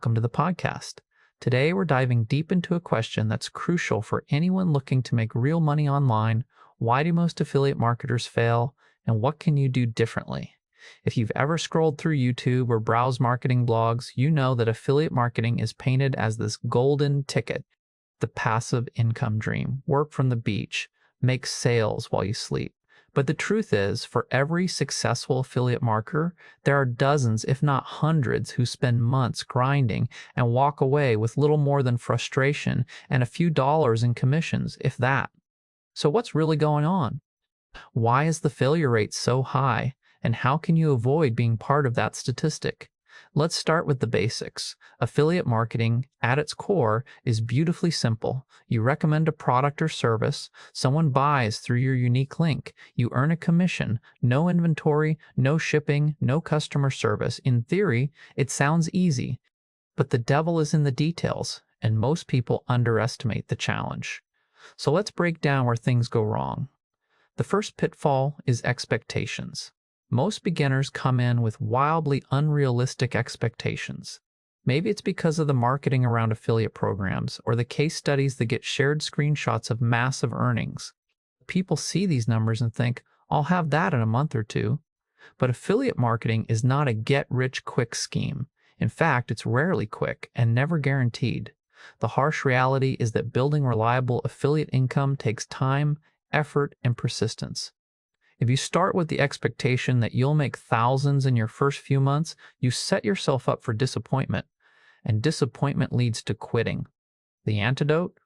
welcome to the podcast. Today, we're diving deep into a question that's crucial for anyone looking to make real money online. Why do most affiliate marketers fail, and what can you do differently? If you've ever scrolled through YouTube or browsed marketing blogs, you know that affiliate marketing is painted as this golden ticket, the passive income dream, work from the beach, make sales while you sleep. But the truth is, for every successful affiliate marketer, there are dozens, if not hundreds, who spend months grinding and walk away with little more than frustration and a few dollars in commissions, if that. So what's really going on? Why is the failure rate so high, and how can you avoid being part of that statistic? Let's start with the basics. Affiliate marketing, at its core, is beautifully simple. You recommend a product or service, someone buys through your unique link, you earn a commission, no inventory, no shipping, no customer service. In theory, it sounds easy, but the devil is in the details, and most people underestimate the challenge. So let's break down where things go wrong. The first pitfall is expectations. Most beginners come in with wildly unrealistic expectations. Maybe it's because of the marketing around affiliate programs or the case studies that get shared screenshots of massive earnings. People see these numbers and think, I'll have that in a month or two. But affiliate marketing is not a get-rich-quick scheme. In fact, it's rarely quick and never guaranteed. The harsh reality is that building reliable affiliate income takes time, effort, and persistence. If you start with the expectation that you'll make thousands in your first few months, you set yourself up for disappointment, and disappointment leads to quitting. The antidote?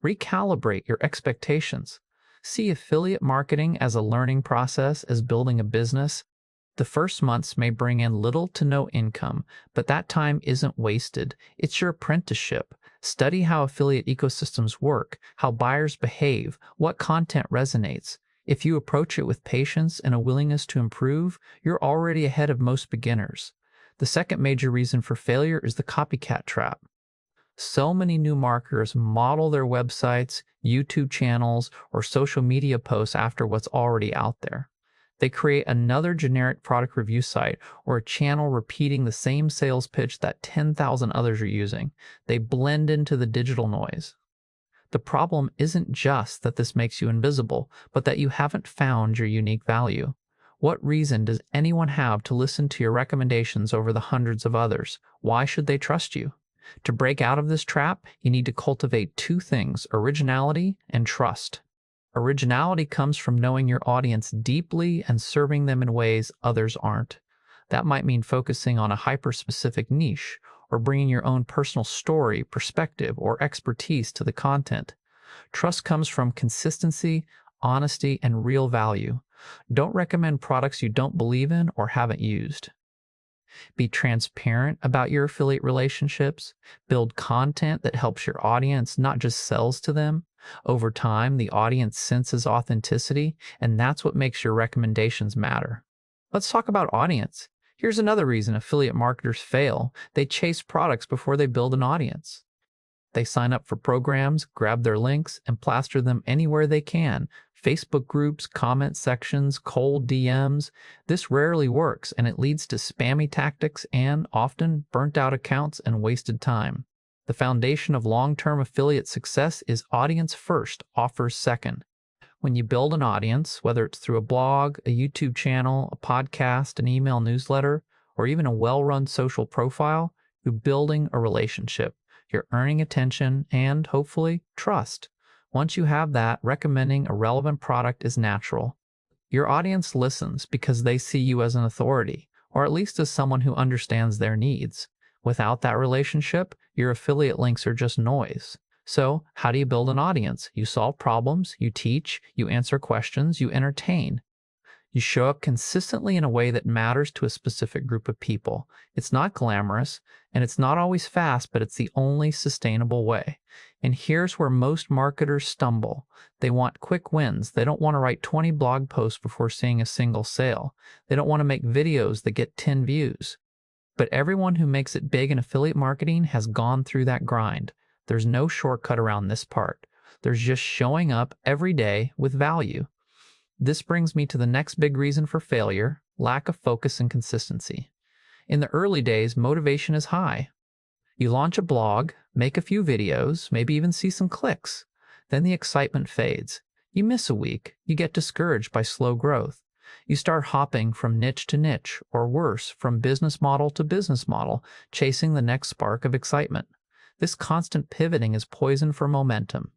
Recalibrate your expectations. See affiliate marketing as a learning process, as building a business. The first months may bring in little to no income, but that time isn't wasted. It's your apprenticeship. Study how affiliate ecosystems work, how buyers behave, what content resonates. If you approach it with patience and a willingness to improve, you're already ahead of most beginners. The second major reason for failure is the copycat trap. So many new marketers model their websites, YouTube channels, or social media posts after what's already out there. They create another generic product review site or a channel repeating the same sales pitch that 10,000 others are using. They blend into the digital noise. The problem isn't just that this makes you invisible, but that you haven't found your unique value. What reason does anyone have to listen to your recommendations over the hundreds of others? Why should they trust you? To break out of this trap, you need to cultivate two things: originality and trust. Originality comes from knowing your audience deeply and serving them in ways others aren't. That might mean focusing on a hyper-specific niche, or bringing your own personal story, perspective, or expertise to the content. Trust comes from consistency, honesty, and real value. Don't recommend products you don't believe in or haven't used. Be transparent about your affiliate relationships. Build content that helps your audience, not just sells to them. Over time, the audience senses authenticity, and that's what makes your recommendations matter. Let's talk about audience. Here's another reason affiliate marketers fail. They chase products before they build an audience. They sign up for programs, grab their links, and plaster them anywhere they can. Facebook groups, comment sections, cold DMs. This rarely works, and it leads to spammy tactics and, often, burnt-out accounts and wasted time. The foundation of long-term affiliate success is audience first, offers second. When you build an audience, whether it's through a blog, a YouTube channel, a podcast, an email newsletter, or even a well-run social profile, you're building a relationship. You're earning attention and, hopefully, trust. Once you have that, recommending a relevant product is natural. Your audience listens because they see you as an authority, or at least as someone who understands their needs. Without that relationship, your affiliate links are just noise. So, how do you build an audience? You solve problems, you teach, you answer questions, you entertain. You show up consistently in a way that matters to a specific group of people. It's not glamorous, and it's not always fast, but it's the only sustainable way. And here's where most marketers stumble. They want quick wins. They don't want to write 20 blog posts before seeing a single sale. They don't want to make videos that get 10 views. But everyone who makes it big in affiliate marketing has gone through that grind. There's no shortcut around this part. There's just showing up every day with value. This brings me to the next big reason for failure: lack of focus and consistency. In the early days, motivation is high. You launch a blog, make a few videos, maybe even see some clicks. Then the excitement fades. You miss a week. You get discouraged by slow growth. You start hopping from niche to niche, or worse, from business model to business model, chasing the next spark of excitement. This constant pivoting is poison for momentum.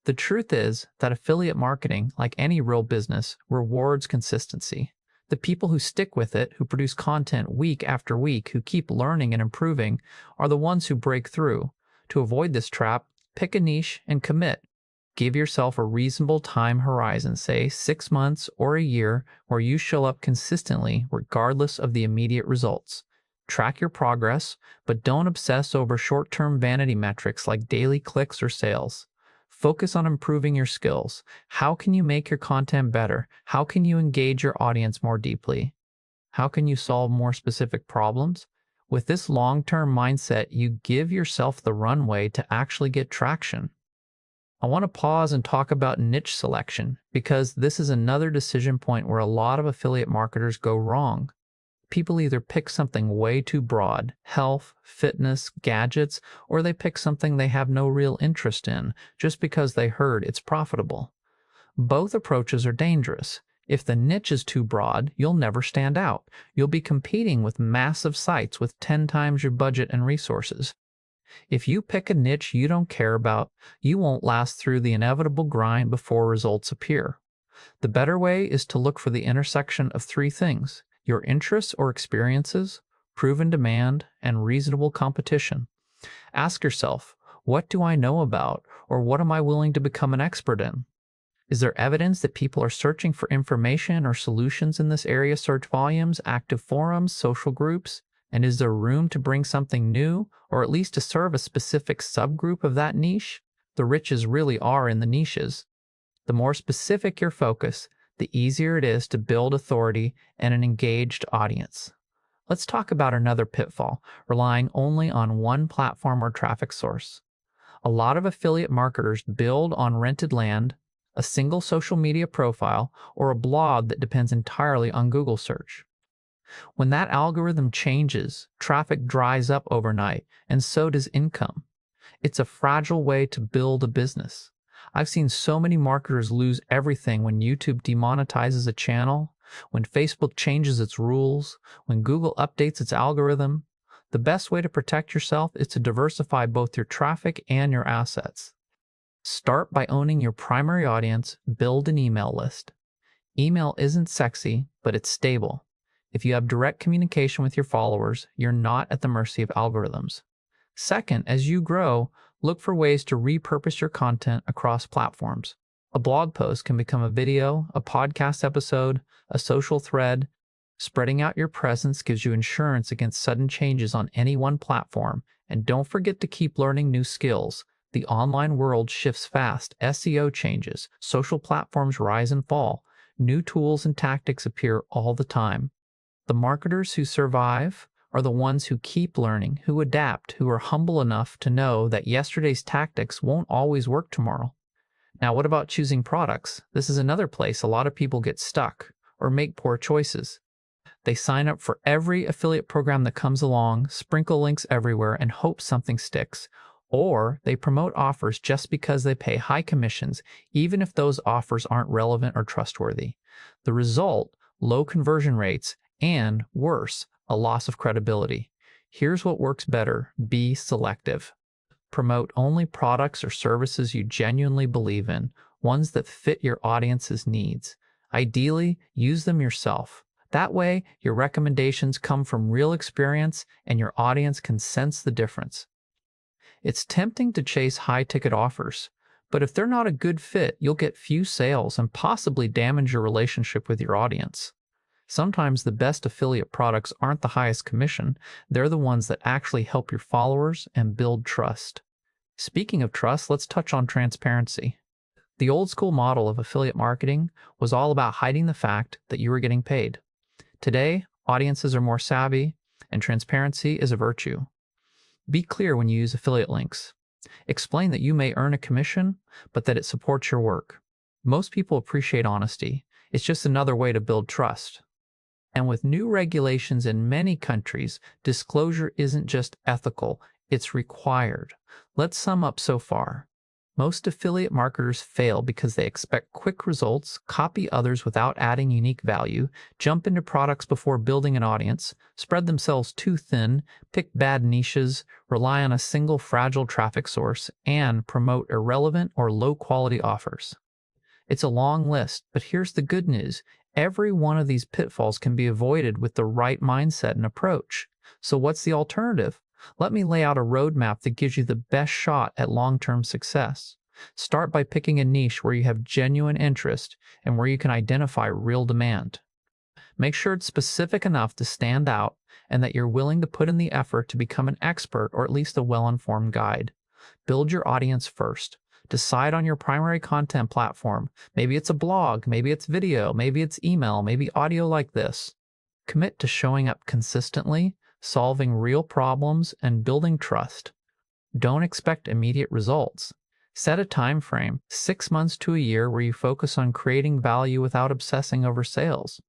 The truth is that affiliate marketing, like any real business, rewards consistency. The people who stick with it, who produce content week after week, who keep learning and improving, are the ones who break through. To avoid this trap, pick a niche and commit. Give yourself a reasonable time horizon, say 6 months or a year, where you show up consistently regardless of the immediate results. Track your progress, but don't obsess over short-term vanity metrics like daily clicks or sales. Focus on improving your skills. How can you make your content better? How can you engage your audience more deeply? How can you solve more specific problems? With this long-term mindset, you give yourself the runway to actually get traction. I want to pause and talk about niche selection because this is another decision point where a lot of affiliate marketers go wrong. People either pick something way too broad, health, fitness, gadgets, or they pick something they have no real interest in just because they heard it's profitable. Both approaches are dangerous. If the niche is too broad, you'll never stand out. You'll be competing with massive sites with 10 times your budget and resources. If you pick a niche you don't care about, you won't last through the inevitable grind before results appear. The better way is to look for the intersection of three things: your interests or experiences, proven demand, and reasonable competition. Ask yourself, what do I know about, or what am I willing to become an expert in? Is there evidence that people are searching for information or solutions in this area? Search volumes, active forums, social groups? And is there room to bring something new, or at least to serve a specific subgroup of that niche? The riches really are in the niches. The more specific your focus, the easier it is to build authority and an engaged audience. Let's talk about another pitfall: relying only on one platform or traffic source. A lot of affiliate marketers build on rented land, a single social media profile, or a blog that depends entirely on Google search. When that algorithm changes, traffic dries up overnight, and so does income. It's a fragile way to build a business. I've seen so many marketers lose everything when YouTube demonetizes a channel, when Facebook changes its rules, when Google updates its algorithm. The best way to protect yourself is to diversify both your traffic and your assets. Start by owning your primary audience. Build an email list. Email isn't sexy, but it's stable. If you have direct communication with your followers, you're not at the mercy of algorithms. Second, as you grow, look for ways to repurpose your content across platforms. A blog post can become a video, a podcast episode, a social thread. Spreading out your presence gives you insurance against sudden changes on any one platform. And don't forget to keep learning new skills. The online world shifts fast. SEO changes. Social platforms rise and fall. New tools and tactics appear all the time. The marketers who survive are the ones who keep learning, who adapt, who are humble enough to know that yesterday's tactics won't always work tomorrow. Now, what about choosing products? This is another place a lot of people get stuck or make poor choices. They sign up for every affiliate program that comes along, sprinkle links everywhere, and hope something sticks. Or they promote offers just because they pay high commissions, even if those offers aren't relevant or trustworthy. The result: low conversion rates, and worse, a loss of credibility. Here's what works better: be selective. Promote only products or services you genuinely believe in, ones that fit your audience's needs. Ideally, use them yourself. That way, your recommendations come from real experience and your audience can sense the difference. It's tempting to chase high-ticket offers, but if they're not a good fit, you'll get few sales and possibly damage your relationship with your audience. Sometimes the best affiliate products aren't the highest commission, they're the ones that actually help your followers and build trust. Speaking of trust, let's touch on transparency. The old school model of affiliate marketing was all about hiding the fact that you were getting paid. Today, audiences are more savvy, and transparency is a virtue. Be clear when you use affiliate links. Explain that you may earn a commission, but that it supports your work. Most people appreciate honesty. It's just another way to build trust. And with new regulations in many countries, disclosure isn't just ethical, It's required. Let's sum up so far. Most affiliate marketers fail because they expect quick results, copy others without adding unique value, jump into products before building an audience, spread themselves too thin, pick bad niches, rely on a single fragile traffic source, and promote irrelevant or low-quality offers. It's a long list, but here's the good news. Every one of these pitfalls can be avoided with the right mindset and approach. So what's the alternative? Let me lay out a roadmap that gives you the best shot at long-term success. Start by picking a niche where you have genuine interest and where you can identify real demand. Make sure it's specific enough to stand out and that you're willing to put in the effort to become an expert or at least a well-informed guide. Build your audience first. Decide on your primary content platform. Maybe it's a blog, maybe it's video, maybe it's email, maybe audio like this. Commit to showing up consistently, solving real problems, and building trust. Don't expect immediate results. Set a time frame, 6 months to a year, where you focus on creating value without obsessing over sales.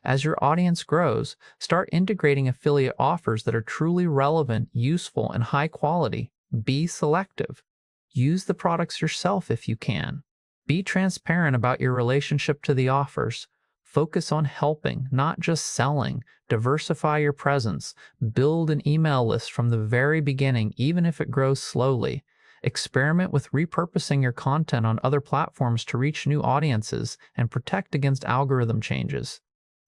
As your audience grows, start integrating affiliate offers that are truly relevant, useful, and high quality. Be selective. Use the products yourself if you can. Be transparent about your relationship to the offers. Focus on helping, not just selling. Diversify your presence. Build an email list from the very beginning, even if it grows slowly. Experiment with repurposing your content on other platforms to reach new audiences and protect against algorithm changes.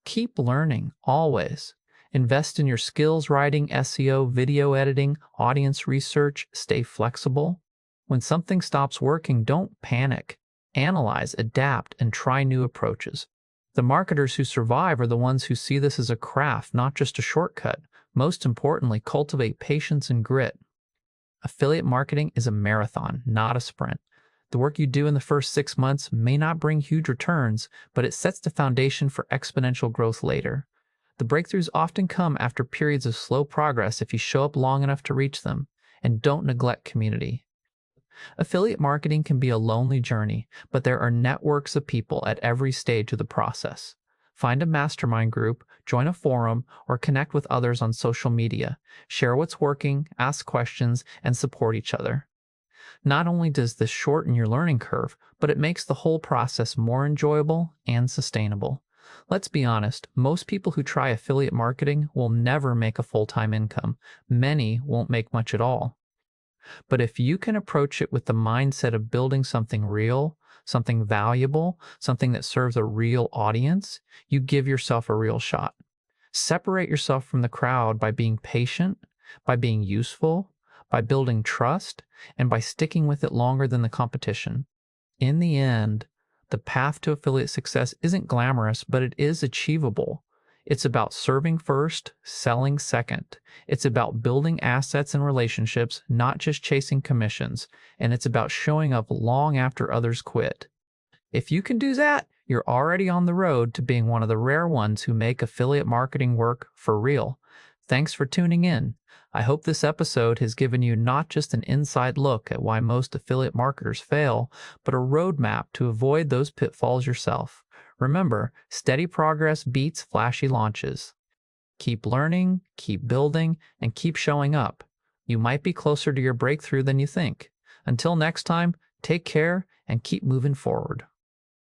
Keep learning, always. Invest in your skills writing, SEO, video editing, audience research. Stay flexible. When something stops working, don't panic. Analyze, adapt, and try new approaches. The marketers who survive are the ones who see this as a craft, not just a shortcut. Most importantly, cultivate patience and grit. Affiliate marketing is a marathon, not a sprint. The work you do in the first 6 months may not bring huge returns, but it sets the foundation for exponential growth later. The breakthroughs often come after periods of slow progress if you show up long enough to reach them, and don't neglect community. Affiliate marketing can be a lonely journey, but there are networks of people at every stage of the process. Find a mastermind group, join a forum, or connect with others on social media. Share what's working, ask questions, and support each other. Not only does this shorten your learning curve, but it makes the whole process more enjoyable and sustainable. Let's be honest, most people who try affiliate marketing will never make a full-time income. Many won't make much at all. But if you can approach it with the mindset of building something real, something valuable, something that serves a real audience, you give yourself a real shot. Separate yourself from the crowd by being patient, by being useful, by building trust, and by sticking with it longer than the competition. In the end, the path to affiliate success isn't glamorous, but it is achievable. It's about serving first, selling second. It's about building assets and relationships, not just chasing commissions. And it's about showing up long after others quit. If you can do that, you're already on the road to being one of the rare ones who make affiliate marketing work for real. Thanks for tuning in. I hope this episode has given you not just an inside look at why most affiliate marketers fail, but a roadmap to avoid those pitfalls yourself. Remember, steady progress beats flashy launches. Keep learning, keep building, and keep showing up. You might be closer to your breakthrough than you think. Until next time, take care and keep moving forward.